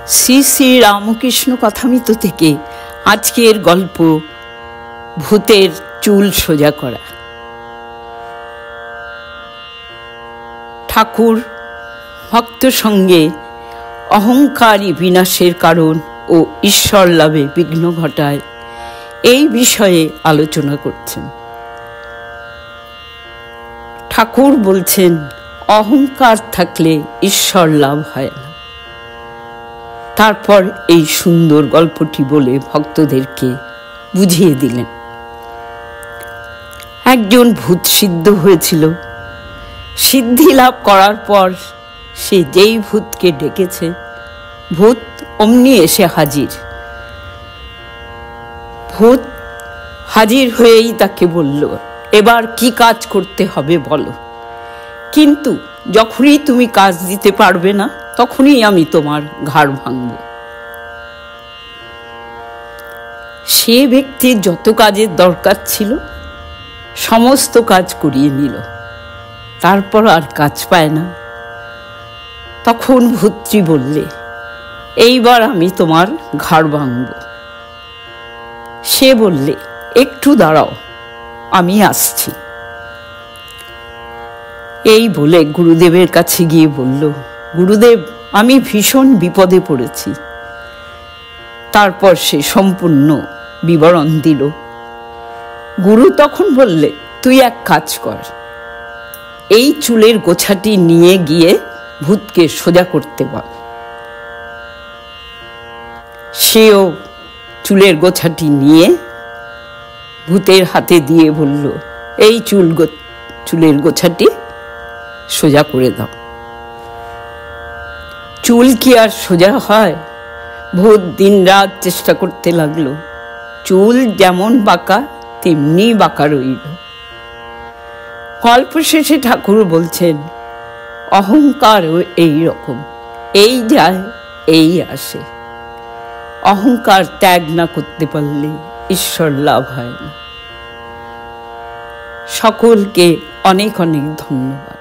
শ্রী শ্রী রামকৃষ্ণ কথামৃত থেকে আজকের গল্প ভূতের চুল সোজা করা। ঠাকুর ভক্ত সঙ্গে অহংকারী বিনাশের কারণ ও ঈশ্বর লাভে বিঘ্ন ঘটায়, এই বিষয়ে আলোচনা করছেন। ঠাকুর বলছেন, অহংকার থাকলে ঈশ্বর লাভ হয় না। তারপর এই সুন্দর গল্পটি বলে ভক্তদেরকে বুঝিয়ে দিলেন। একজন ভূত সিদ্ধ হয়েছিল। সিদ্ধি লাভ করার পর সে যেই ভূতকে ডেকেছে, ভূত অমনি এসে হাজির। ভূত হাজির হয়েই তাকে বলল, এবার কি কাজ করতে হবে বলো, কিন্তু যখনই তুমি কাজ দিতে পারবে না তখনই আমি তোমার ঘাড় ভাঙব। সে ব্যক্তির যত কাজের দরকার ছিল সমস্ত কাজ করিয়ে নিল, তারপর আর কাজ পায় না। তখন ভূতটি বললে, এইবার আমি তোমার ঘাড় ভাঙব। সে বললে, একটু দাঁড়াও, আমি আসছি। এই বলে গুরুদেবের কাছে গিয়ে বলল, গুরুদেব, আমি ভীষণ বিপদে পড়েছি। তারপর সে সম্পূর্ণ বিবরণ দিল। গুরু তখন বললে, তুই এক কাজ কর, এই চুলের গোছাটি নিয়ে গিয়ে ভূতকে সোজা করতে বল। সেও চুলের গোছাটি নিয়ে ভূতের হাতে দিয়ে বলল, এই চুলের গোছাটি সোজা করে দাও। চুল কি আর সোজা হয়? ভূত দিন রাত চেষ্টা করতে লাগলো। চুল যেমন বাঁকা তেমনি বাঁকা রইল। গল্প শেষে ঠাকুর বলছেন, অহংকারও এই রকম, এই যায় এই আসে। অহংকার ত্যাগ না করতে পারলে ঈশ্বর লাভ হয় না। সকলকে অনেক অনেক ধন্যবাদ।